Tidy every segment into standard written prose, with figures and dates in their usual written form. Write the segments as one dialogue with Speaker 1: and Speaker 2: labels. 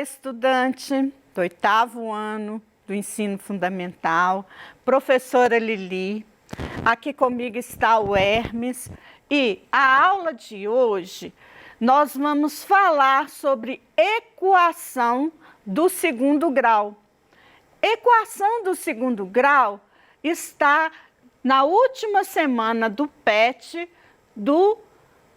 Speaker 1: estudante do 8º ano do ensino fundamental, professora Lili. Aqui comigo está o Hermes e a aula de hoje nós vamos falar sobre equação do segundo grau. Equação do segundo grau está na última semana do PET do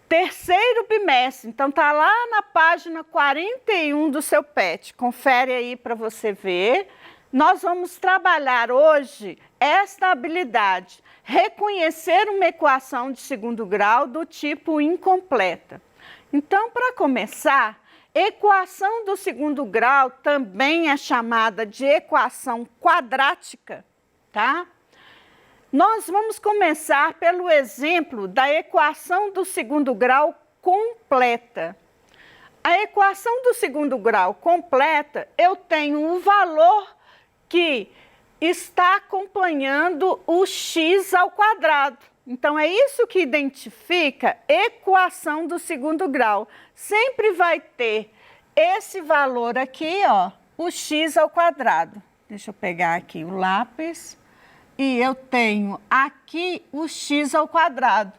Speaker 1: terceiro bimestre. Então, está lá na página 41 do seu PET. Confere aí para você ver. Nós vamos trabalhar hoje esta habilidade, reconhecer uma equação de segundo grau do tipo incompleta. Então, para começar, equação do segundo grau também é chamada de equação quadrática, tá? Nós vamos começar pelo exemplo da equação do segundo grau completa. A equação do segundo grau completa, eu tenho o valor que está acompanhando o x ao quadrado. Então, é isso que identifica equação do segundo grau. Sempre vai ter esse valor aqui, ó, o x ao quadrado. Deixa eu pegar aqui o lápis. E eu tenho aqui o x ao quadrado.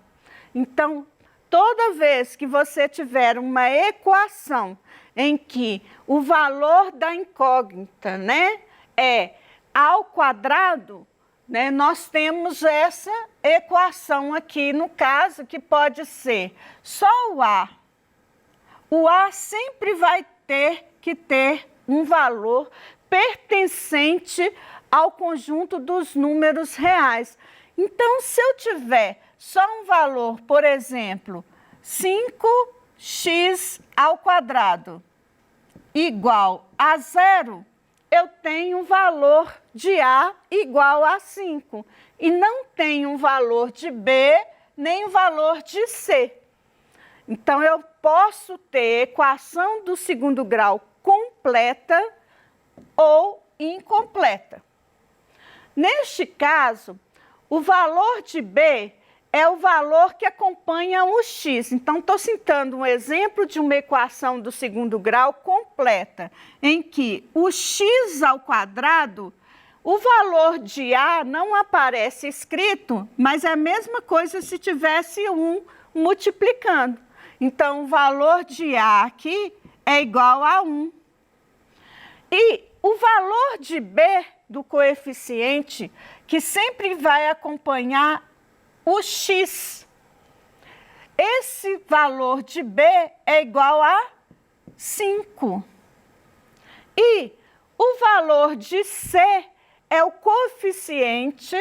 Speaker 1: Então, toda vez que você tiver uma equação em que o valor da incógnita, né, é ao quadrado, né, nós temos essa equação aqui, no caso, que pode ser só o A. O A sempre vai ter que ter um valor pertencente ao conjunto dos números reais. Então, se eu tiver só um valor, por exemplo, 5x ao quadrado igual a 0, eu tenho um valor de A igual a 5. E não tenho um valor de B, nem um valor de C. Então, eu posso ter equação do segundo grau completa ou incompleta. Neste caso, o valor de B é o valor que acompanha o x. Então, estou citando um exemplo de uma equação do segundo grau completa, em que o x ao quadrado, o valor de A não aparece escrito, mas é a mesma coisa se tivesse 1 multiplicando. Então, o valor de A aqui é igual a 1. E o valor de B do coeficiente, que sempre vai acompanhar o x. Esse valor de B é igual a 5. E o valor de C é o coeficiente,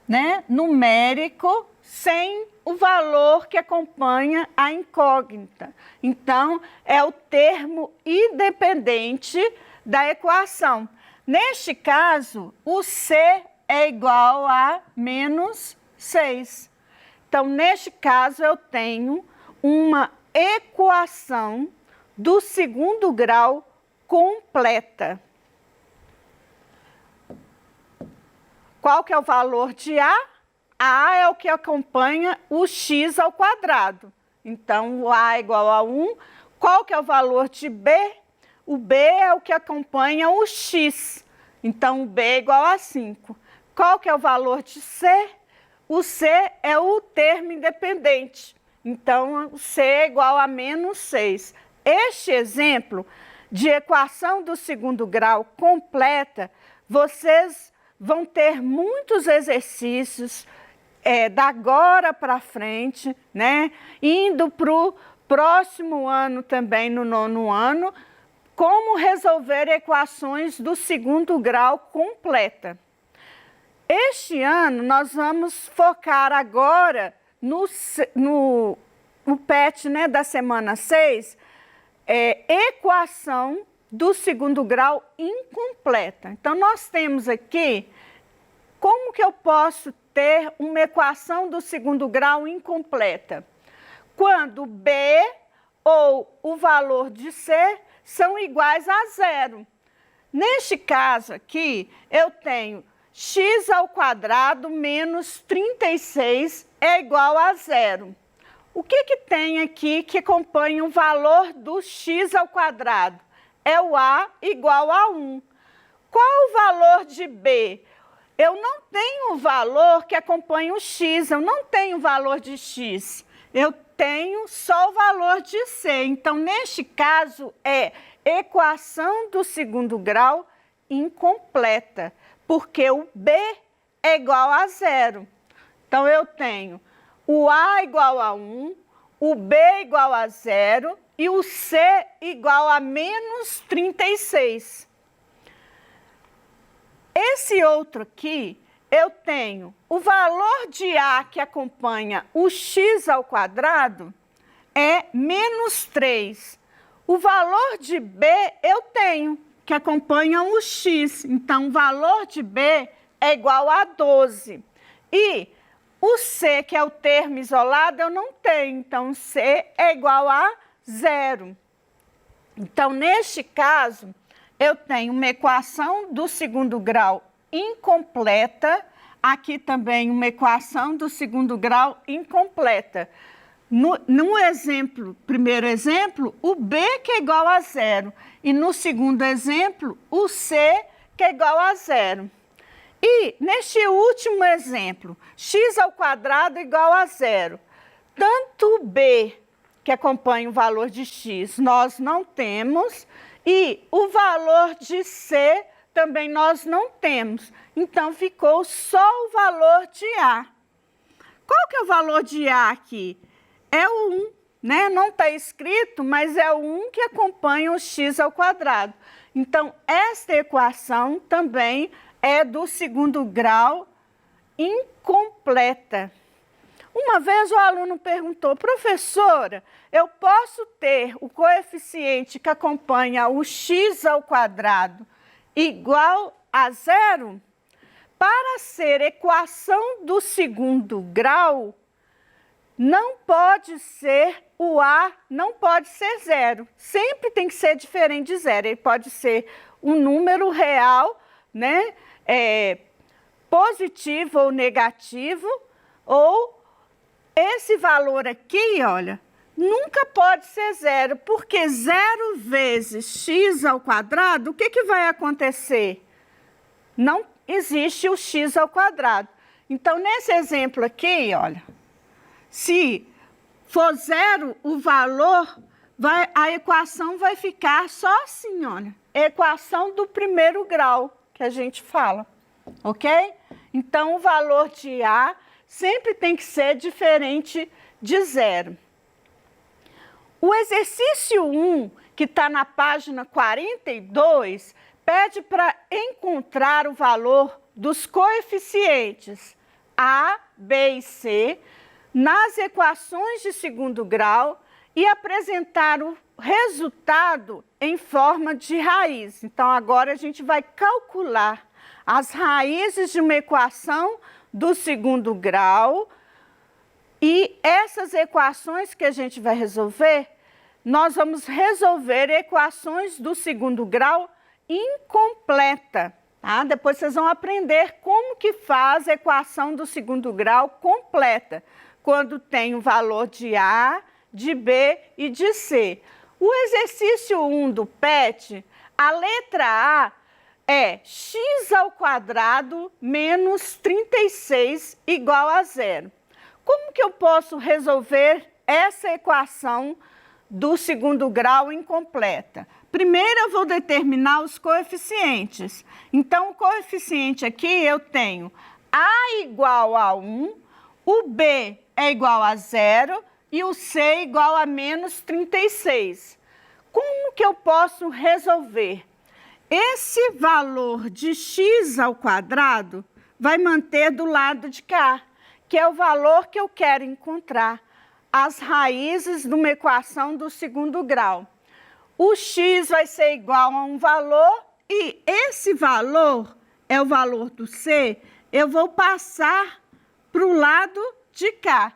Speaker 1: né, numérico sem o valor que acompanha a incógnita. Então, é o termo independente da equação. Neste caso, o C é igual a menos 6. Então, neste caso, eu tenho uma equação do segundo grau completa. Qual que é o valor de A? A é o que acompanha o x ao quadrado. Então, o A é igual a 1. Qual que é o valor de B? O B é o que acompanha o x. Então, o B é igual a 5. Qual que é o valor de C? O C é o termo independente. Então, o C é igual a menos 6. Este exemplo de equação do segundo grau completa, vocês vão ter muitos exercícios da agora para frente, né? Indo para o próximo ano também, no 9º ano, como resolver equações do segundo grau completa. Este ano, nós vamos focar agora no PET, né, da semana 6, equação do segundo grau incompleta. Então, nós temos aqui, como que eu posso ter uma equação do segundo grau incompleta? Quando B ou o valor de C são iguais a 0. Neste caso aqui, eu tenho x ao quadrado menos 36 é igual a 0. O que tem aqui que acompanha o valor do x ao quadrado? é o A igual a 1. Qual o valor de B? Eu não tenho o valor que acompanha o X, eu não tenho o valor de X. Eu tenho só o valor de C. Então, neste caso, é equação do segundo grau incompleta, porque o B é igual a 0. Então, eu tenho o A igual a 1, o B igual a 0 e o C igual a menos 36. Esse outro aqui, eu tenho o valor de A que acompanha o X ao quadrado é menos 3. O valor de B eu tenho, que acompanha o X. Então, o valor de B é igual a 12. E o C, que é o termo isolado, eu não tenho. Então, C é igual a 0. Então, neste caso, eu tenho uma equação do segundo grau incompleta. Aqui também uma equação do segundo grau incompleta. No exemplo, primeiro exemplo, o B que é igual a 0. E no segundo exemplo, o C que é igual a 0. E neste último exemplo, x ao quadrado igual a 0. Tanto o B, que acompanha o valor de x, nós não temos, e o valor de C também nós não temos. Então, ficou só o valor de A. Qual que é o valor de A aqui? É o 1, né? Não está escrito, mas é o 1 que acompanha o x ao quadrado. Então, esta equação também é do segundo grau incompleta. Uma vez o aluno perguntou, professora, eu posso ter o coeficiente que acompanha o x ao quadrado igual a 0? Para ser equação do segundo grau, não pode ser o A, não pode ser 0. Sempre tem que ser diferente de 0. Ele pode ser um número real, né? Positivo ou negativo, ou esse valor aqui, olha, nunca pode ser 0, porque 0 vezes x ao quadrado, o que que vai acontecer? Não existe o x ao quadrado. Então, nesse exemplo aqui, olha, se for 0, o valor, a equação vai ficar só assim, olha, equação do primeiro grau, que a gente fala, ok? Então, o valor de A sempre tem que ser diferente de 0. O exercício 1, que está na página 42, pede para encontrar o valor dos coeficientes A, B e C nas equações de segundo grau e apresentar o resultado em forma de raiz. Então, agora a gente vai calcular as raízes de uma equação do segundo grau, e essas equações que a gente vai resolver, nós vamos resolver equações do segundo grau incompleta, tá? Depois vocês vão aprender como que faz a equação do segundo grau completa, quando tem o valor de A, de B e de C. O exercício 1 do PET, a letra A é x ao quadrado menos 36 igual a 0. Como que eu posso resolver essa equação do segundo grau incompleta? Primeiro, eu vou determinar os coeficientes. Então, o coeficiente aqui eu tenho A igual a 1, o B é igual a 0 e o C igual a menos 36. Como que eu posso resolver? Esse valor de x ao quadrado vai manter do lado de cá, que é o valor que eu quero encontrar, as raízes de uma equação do segundo grau. O x vai ser igual a um valor e esse valor é o valor do C, eu vou passar para o lado de cá.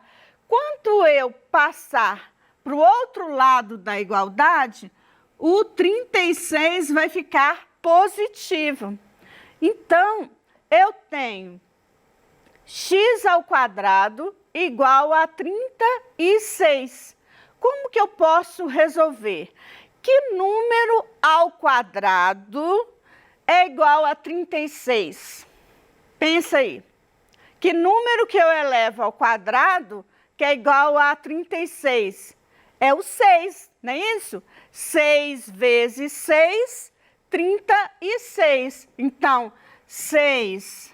Speaker 1: Quando eu passar para o outro lado da igualdade, o 36 vai ficar positivo. Então, eu tenho x ao quadrado igual a 36. Como que eu posso resolver? Que número ao quadrado é igual a 36? Pensa aí. Que número que eu elevo ao quadrado que é igual a 36? É o 6, não é isso? 6 vezes 6, 36. Então, 6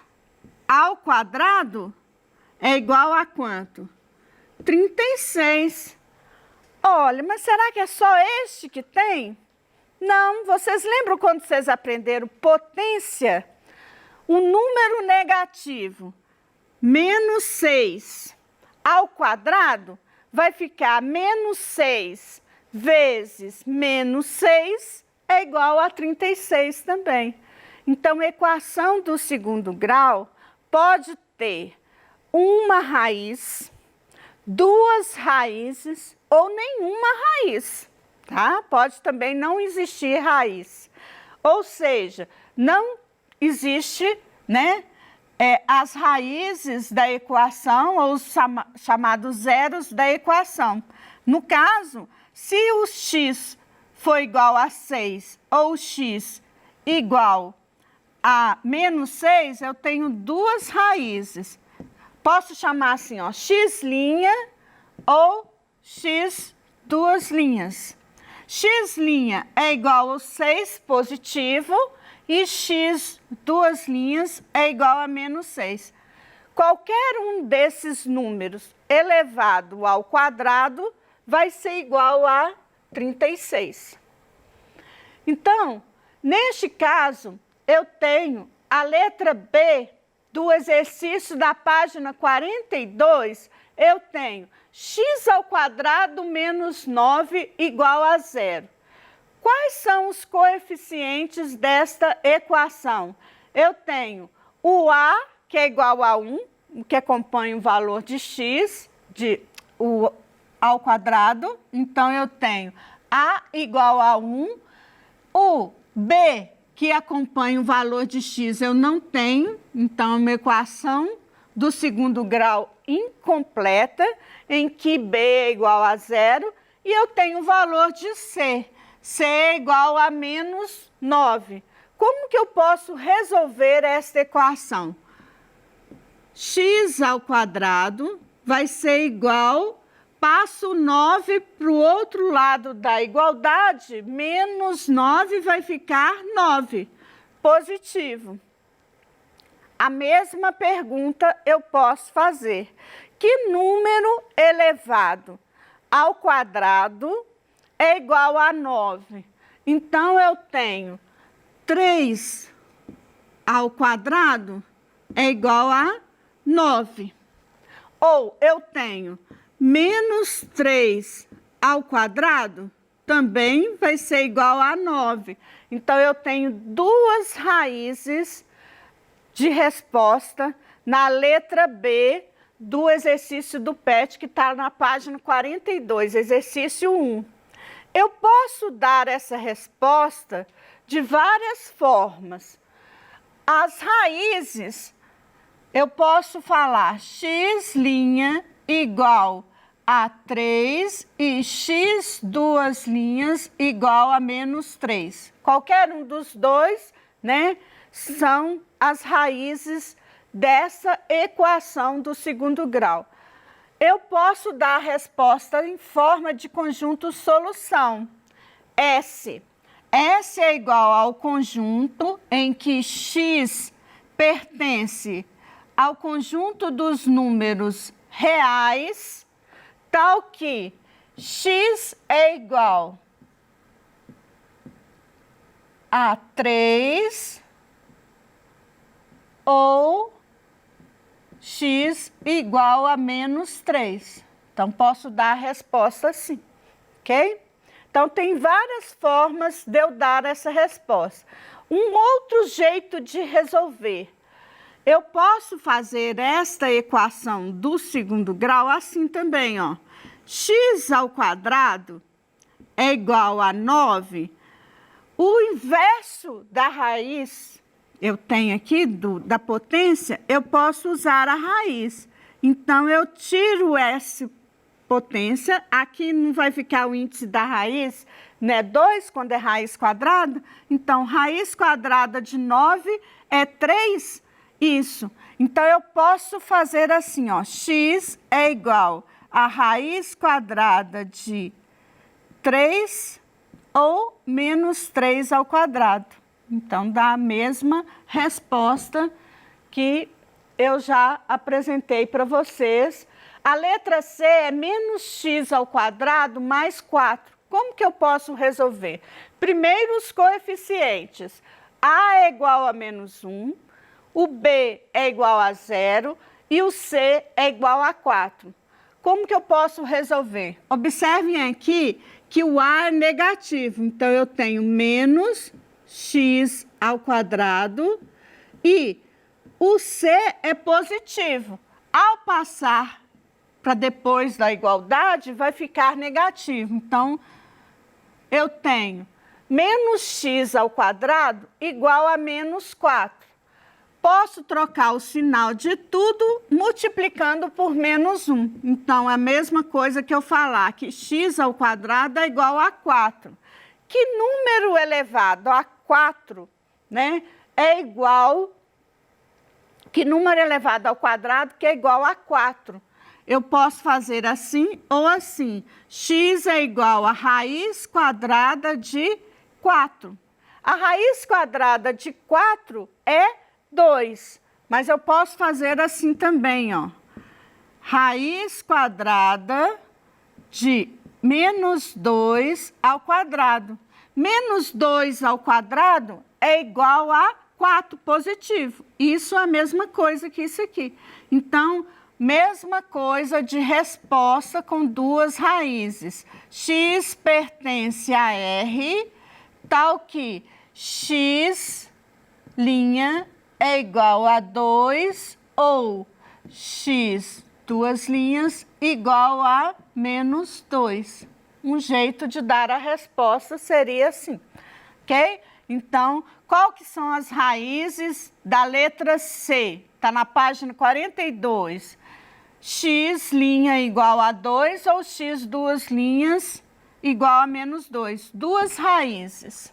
Speaker 1: ao quadrado é igual a quanto? 36. Olha, mas será que é só este que tem? Não, vocês lembram quando vocês aprenderam potência? O número negativo, menos 6 ao quadrado, vai ficar menos 6 vezes menos 6 é igual a 36 também. Então, a equação do segundo grau pode ter uma raiz, duas raízes ou nenhuma raiz, tá? Pode também não existir raiz. Ou seja, não existe, né, as raízes da equação ou os chamados zeros da equação. No caso, se o x for igual a 6 ou x igual a menos 6, eu tenho duas raízes. Posso chamar assim, ó, x' ou x duas linhas. X' é igual ao 6 positivo e x duas linhas é igual a menos 6. Qualquer um desses números elevado ao quadrado vai ser igual a 36. Então, neste caso, eu tenho a letra B do exercício da página 42, eu tenho x ao quadrado menos 9 igual a 0. Quais são os coeficientes desta equação? Eu tenho o A, que é igual a 1, que acompanha o valor de x ao quadrado. Então, eu tenho A igual a 1. O B, que acompanha o valor de x, eu não tenho. Então, é uma equação do segundo grau incompleta, em que B é igual a 0. E eu tenho o valor de C. C é igual a menos 9. Como que eu posso resolver esta equação? X ao quadrado vai ser igual, passo 9 para o outro lado da igualdade, menos 9 vai ficar 9, positivo. A mesma pergunta eu posso fazer. Que número elevado ao quadrado é igual a 9? Então, eu tenho 3 ao quadrado é igual a 9. Ou eu tenho menos 3 ao quadrado também vai ser igual a 9. Então, eu tenho duas raízes de resposta na letra B do exercício do PET, que está na página 42, exercício 1. Eu posso dar essa resposta de várias formas. As raízes, eu posso falar x' igual a 3 e x duas linhas igual a menos 3. Qualquer um dos dois, né, são as raízes dessa equação do segundo grau. Eu posso dar a resposta em forma de conjunto solução. S. S é igual ao conjunto em que x pertence ao conjunto dos números reais, tal que x é igual a 3 ou x igual a menos 3. Então, posso dar a resposta assim, ok? Então, tem várias formas de eu dar essa resposta. Um outro jeito de resolver. Eu posso fazer esta equação do segundo grau assim também, ó. X ao quadrado é igual a 9. O inverso da raiz, eu tenho aqui da potência, eu posso usar a raiz. Então, eu tiro essa potência, aqui não vai ficar o índice da raiz, né? 2 quando é raiz quadrada. Então, raiz quadrada de 9 é 3, isso. Então, eu posso fazer assim, ó, x é igual a raiz quadrada de 3 ou menos 3 ao quadrado. Então, dá a mesma resposta que eu já apresentei para vocês. A letra C é menos x ao quadrado mais 4. Como que eu posso resolver? Primeiro, os coeficientes. A é igual a menos 1, o B é igual a 0 e o C é igual a 4. Como que eu posso resolver? Observem aqui que o A é negativo. Então, eu tenho menos x ao quadrado e o C é positivo. Ao passar para depois da igualdade, vai ficar negativo. Então, eu tenho menos x ao quadrado igual a menos 4. Posso trocar o sinal de tudo multiplicando por menos 1. Então, é a mesma coisa que eu falar que x ao quadrado é igual a 4. Que número elevado a 4, né, é igual... Que número elevado ao quadrado que é igual a 4? Eu posso fazer assim ou assim. X é igual a raiz quadrada de 4. A raiz quadrada de 4 é 2. Mas eu posso fazer assim também, ó. Raiz quadrada de menos 2 ao quadrado. Menos 2 ao quadrado é igual a 4 positivo. Isso é a mesma coisa que isso aqui. Então, mesma coisa de resposta com duas raízes. X pertence a R, tal que x' é igual a 2 ou x, duas linhas, igual a menos 2. Um jeito de dar a resposta seria assim, ok? Então, qual que são as raízes da letra C? Está na página 42. X' igual a 2 ou x, duas linhas, igual a menos 2. Duas raízes.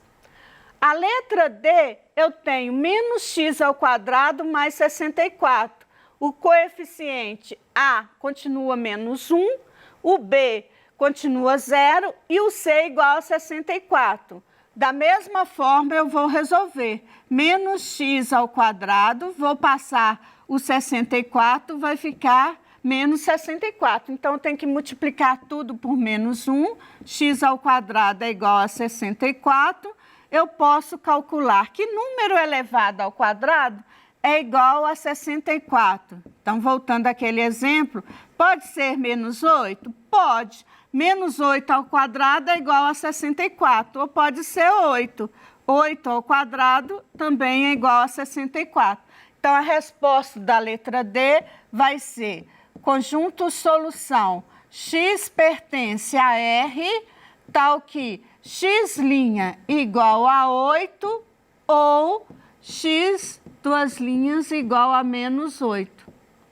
Speaker 1: A letra D, eu tenho menos x ao quadrado mais 64. O coeficiente A continua menos 1, o B continua 0 e o C igual a 64. Da mesma forma, eu vou resolver. Menos x ao quadrado, vou passar o 64, vai ficar menos 64. Então, eu tenho que multiplicar tudo por menos 1. X ao quadrado é igual a 64. Eu posso calcular que número elevado ao quadrado é igual a 64. Então, voltando àquele exemplo, pode ser menos 8? Pode. Menos 8 ao quadrado é igual a 64, ou pode ser 8. 8 ao quadrado também é igual a 64. Então, a resposta da letra D vai ser conjunto solução x pertence a R, tal que x' igual a 8 ou x, duas linhas, igual a menos 8.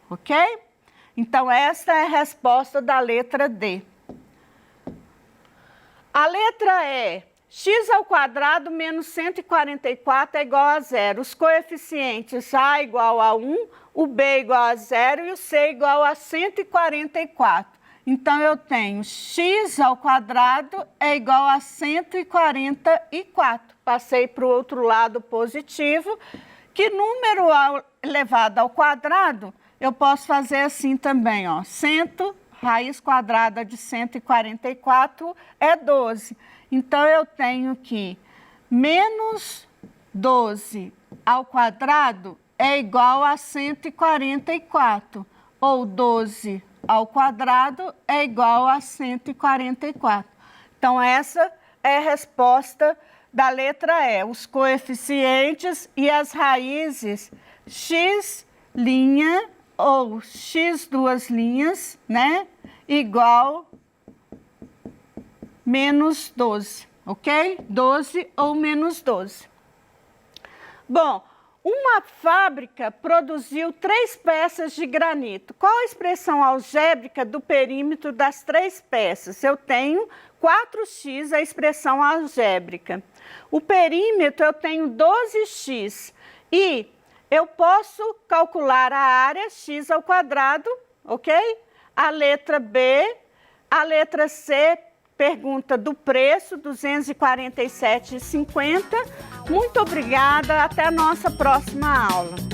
Speaker 1: Ok? Então, essa é a resposta da letra D. A letra E, x ao quadrado menos 144 é igual a 0. Os coeficientes A igual a 1, o B igual a 0 e o C igual a 144. Então, eu tenho x ao quadrado é igual a 144. Passei para o outro lado positivo. Que número elevado ao quadrado, eu posso fazer assim também, ó. Raiz quadrada de 144 é 12. Então, eu tenho que menos 12 ao quadrado é igual a 144. Ou 12 ao quadrado é igual a 144. Então, essa é a resposta da letra E. Os coeficientes e as raízes x' ou x, duas linhas, né? Igual menos 12, ok? 12 ou menos 12. Bom, Uma fábrica produziu 3 peças de granito. Qual a expressão algébrica do perímetro das 3 peças? Eu tenho 4x, a expressão algébrica. O perímetro eu tenho 12x e eu posso calcular a área x ao quadrado, ok? A letra B, a letra C, pergunta do preço, R$ 247,50. Muito obrigada, até a nossa próxima aula.